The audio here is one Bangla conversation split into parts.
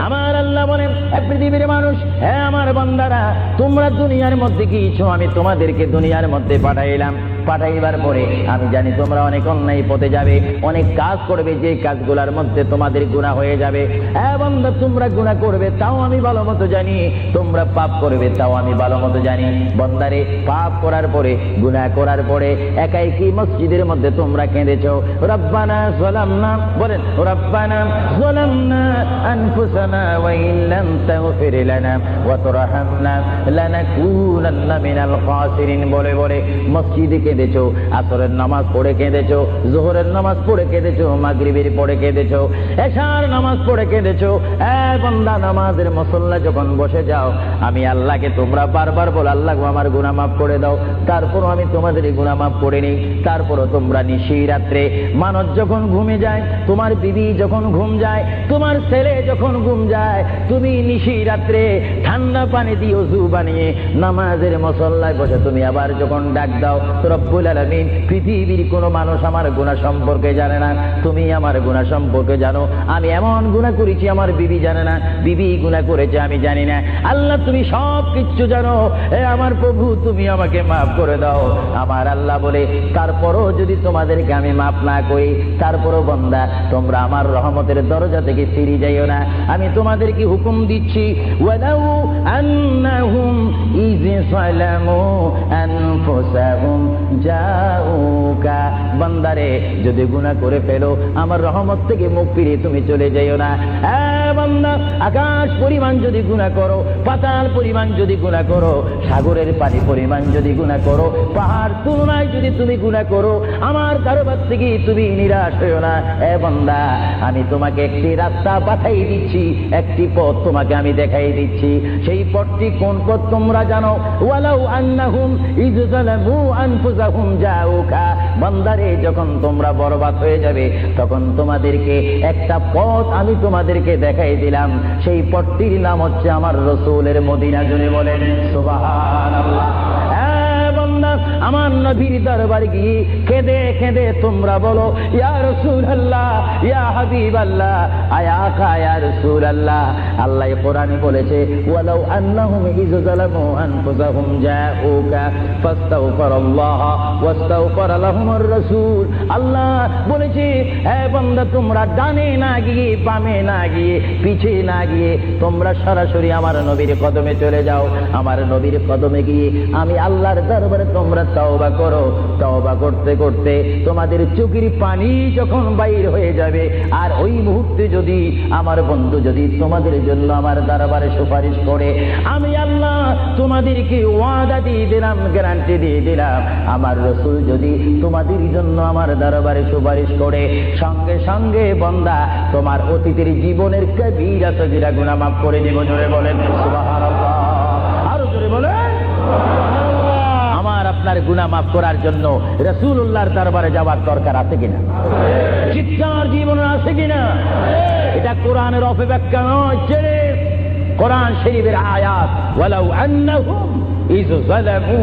আমার আল্লাহ বলেন, পৃথিবীর মানুষ, হ্যাঁ আমার বান্দারা, তোমরা দুনিয়ার মধ্যে গিয়েছো, আমি তোমাদেরকে দুনিয়ার মধ্যে পাঠাইলাম। পাঠাইবার পরে আমি জানি তোমরা অনেক অন্যায় পথে যাবে, অনেক কাজ করবে, যে কাজগুলোর মধ্যে তোমাদের গুনাহ হয়ে যাবে। হ্যাঁ বান্দা, তোমরা গুনাহ করবে তাও আমি ভালো মতো জানি, তোমরা পাপ করবে তাও আমি ভালো মতো জানি। বান্দারে, পাপ করার পরে, গুনাহ করার পরে একাই কি মসজিদের মধ্যে তোমরা কেঁদেছো, রব্বানা যালামনা, বলেন রব্বানা যালামনা আনফুসানা ওয়া ইল্লাম তাগফির লানা ওয়া তুরহামনা লানাকুনান্না মিনাল খাসিরিন বলে বলে মসজিদে কেঁদেছো, আসরের নামাজ পড়ে কেঁদেছো, যোহরের নামাজ পড়ে কেঁদেছো, মাগরিবের পড়ে কেঁদেছো, এশার নামাজ পড়ে কেঁদেছো। বান্দা, নামাজের মুসল্লা যখন বসে যাও, আমি আল্লাহকে তোমরা বারবার বল, আল্লাহ আমার গুনাহ মাফ করে দাও। তারপরও আমি তোমাদের গুনাহ মাফ করে নিই। তারপরও তোমরা নিশি রাত্রে, মানুষ যখন ঘুমে যায়, তোমার বিবি যখন ঘুম যায়, তোমার ছেলে যখন ঘুম যায়, তুমি নিশি রাত্রে ঠান্ডা পানি দিয়ে ওযু বানিয়ে নামাজের মুসল্লায় বসে তুমি আবার যখন ডাক দাও, রব্বুল আলামিন, পৃথিবীর কোনো মানুষ আমার গুনাহ সম্পর্কে জানে না, তুমি আমার গুনাহ সম্পর্কে জানো। আমি এমন গুনাহ করেছি আমার বিবি জানে না, বিবি গুনাহ করেছে আমি জানি না। আল্লাহ, তুমি সব কিছু জানো, আমার প্রভু তুমি আমাকে মাফ করে দাও। আমার আল্লাহ বলে, তারপরও যদি তোমাদেরকে আমি মাফ না করি, তারপরও বান্দা, তোমরা আমার রহমতের দরজা থেকে ফিরে যাইও না। আমি তোমাদেরকে হুকুম দিচ্ছি, ওয়ালাউ আন্নাহুম ইয যালামু আনফুসাহুম জাউকা, বান্দারে, যদি গুনাহ করে ফেলো, আমার রহমত থেকে মুখ ফিরিয়ে তুমি চলে যাইও না। বান্দা, আকাশ পরিমাণ যদি গুনাহ করো, পাতাল পরিমাণ যদি গুনাহ করো, সাগরের পানি পরিমাণ যদি গুনাহ করো, পাহাড় তুলনায় যদি তুমি গুনাহ করো, আমার দরবার থেকে তুমি নিরাশ হইও না। বান্দা, আমি তোমাকে একটি রাস্তা পাঠাই দিচ্ছি, একটি পথ তোমাকে আমি দেখাই দিচ্ছি। সেই পথটি কোন পথ তোমরা জানো? ওয়ালাউ আন্নাহুম ইয যালামু আনফুসাহুম জাউকা, বান্দারে, যখন তোমরা বরবাদ হয়ে যাবে, তখন তোমাদেরকে একটা পথ আমি তোমাদেরকে দেখাই দিলাম। সেই পথটির নাম হচ্ছে আমার রাসূলের মদিনা। জুড়ে বলেন সুবহানাল্লাহ। আমার নবীর দরবার গিয়ে কেঁদে কেঁদে তোমরা বলো, ইয়া রাসূলুল্লাহ, ইয়া হাবিবাল্লাহ, আয়া আকা ইয়া রাসূলুল্লাহ। আল্লাহ কোরআনে বলেছে, ওয়ালাউ আন্নাহুম ইয যালামু আনফুসাহুম জাউকা ফাস্তাগফিরুল্লাহ ওয়াস্তাগফার লাহুমুর রাসূল। আল্লাহ বলেছে, হে বান্দা, তোমরা ডানে না গিয়ে, বামে না গিয়ে, পিছে না গিয়ে, তোমরা সরাসরি আমার নবীর কদমে চলে যাও। আমার নবীর কদমে গিয়ে আমি আল্লাহর দরবারে তোমরা তওবা করো। তওবা করতে করতে তোমাদের চোখের পানি যখন বাইর হয়ে যাবে, আর ওই মুহূর্তে যদি আমার বন্ধু যদি তোমাদের জন্য আমার দরবারে সুপারিশ করে, আমি আল্লাহ তোমাদেরকে ওয়াদা দিয়ে দিলাম, গ্যারান্টি দিয়ে দিলাম, আমার রাসূল যদি তোমাদের জন্য আমার দরবারে সুপারিশ করে, সঙ্গে সঙ্গে বান্দা তোমার অতীতের জীবনের কবিরা সগীরা গুনাহ মাফ করে দেব। জোরে বলেন সুবহানাল্লাহ, আরো জোরে বলেন। আমার আপনার গুনাহ মাফ করার জন্য রাসূলুল্লাহর দরবারে যাওয়ার দরকার আছে কিনা? চিৎকার জীবনে আছে কিনা? এটা কোরআনের অপব্যাখ্যা নয়, কোরআন শরীফের আয়াত। ওয়ালাউ আন্নাহুম ইয যালামু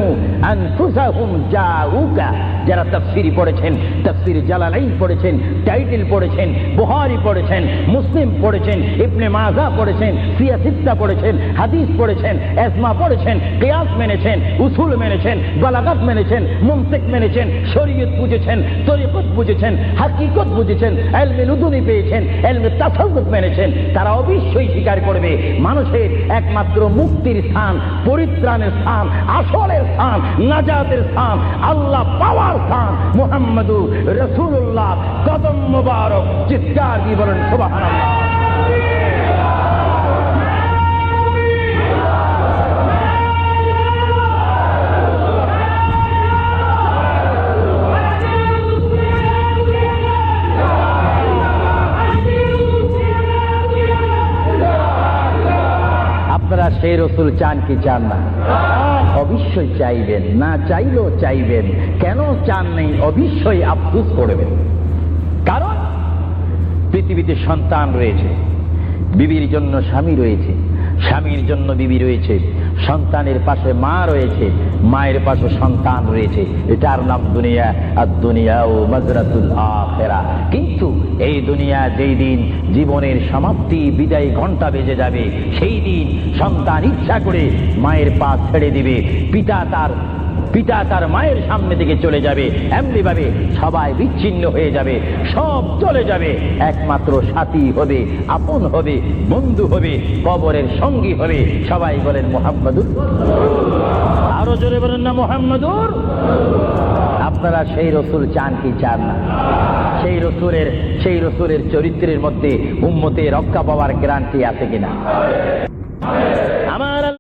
আনফুসাহুম জাউকা, যারা তাফসীর পড়েছেন, তাফসীর জালালাইন পড়েছেন, টাইটেল পড়েছেন, বুখারী পড়েছেন, মুসলিম পড়েছেন, ইবনে মাজাহ পড়েছেন, সিয়াসিত্তা পড়েছেন, হাদিস পড়েছেন, ইসমা পড়েছেন, কিয়াস মেনেছেন, উসুল মেনেছেন, বালাগাত মেনেছেন, মুনতিক মেনেছেন, শরীয়ত বুঝেছেন, তরিকত বুঝেছেন, হাকিকত বুঝেছেন, ইলমে লুদুনি পেয়েছেন, ইলমে তাসাউফ মেনেছেন, তারা অবশ্যই স্বীকার করবে মানুষের একমাত্র মুক্তির স্থান, পরিত্রাণের স্থান, আসলের স্থান, নাজাতের স্থান, আল্লাহ পাওয়ার স্থান মুহাম্মদুর রাসূলুল্লাহ কদম মুবারক। চিৎকার দিয়ে বলেন সুবহানাল্লাহ। আপনারা সেই রাসূল চান কি চান না? অবশ্যই চাইবেন, না চাইলেও চাইবেন। কেন চান নেই? অবশ্যই আফসোস করবেন। কারণ পৃথিবীতে সন্তান রয়েছে, বিবির জন্য স্বামী রয়েছে, স্বামীর জন্য বিবি রয়েছে, সন্তানের পাশে মা রয়েছে, মায়ের পাশে সন্তান রয়েছে, এটার নাম দুনিয়া। আর দুনিয়া ও মাজরাতুল আখিরা। কিন্তু এই দুনিয়া যেই দিন জীবনের সমাপ্তি বিদায় ঘন্টা বেজে যাবে, সেই দিন সন্তান ইচ্ছা করে মায়ের পা ছেড়ে দিবে, পিতা তার মায়ের সামনে থেকে চলে যাবে, এমনি ভাবে সবাই বিচ্ছিন্ন হয়ে যাবে, সব চলে যাবে, একমাত্র সাথী হবে, আপন হবে, বন্ধু হবে, কবরের সঙ্গী হবে। সবাই বলেন মুহাম্মাদুর, আরো জোরে বলেন না মুহাম্মাদুর। আপনারা সেই রসুল চান কি চান না? সেই রসুলের চরিত্রের মধ্যে উম্মতে রক্ষা পাওয়ার গ্যারান্টি আছে কিনা? আমার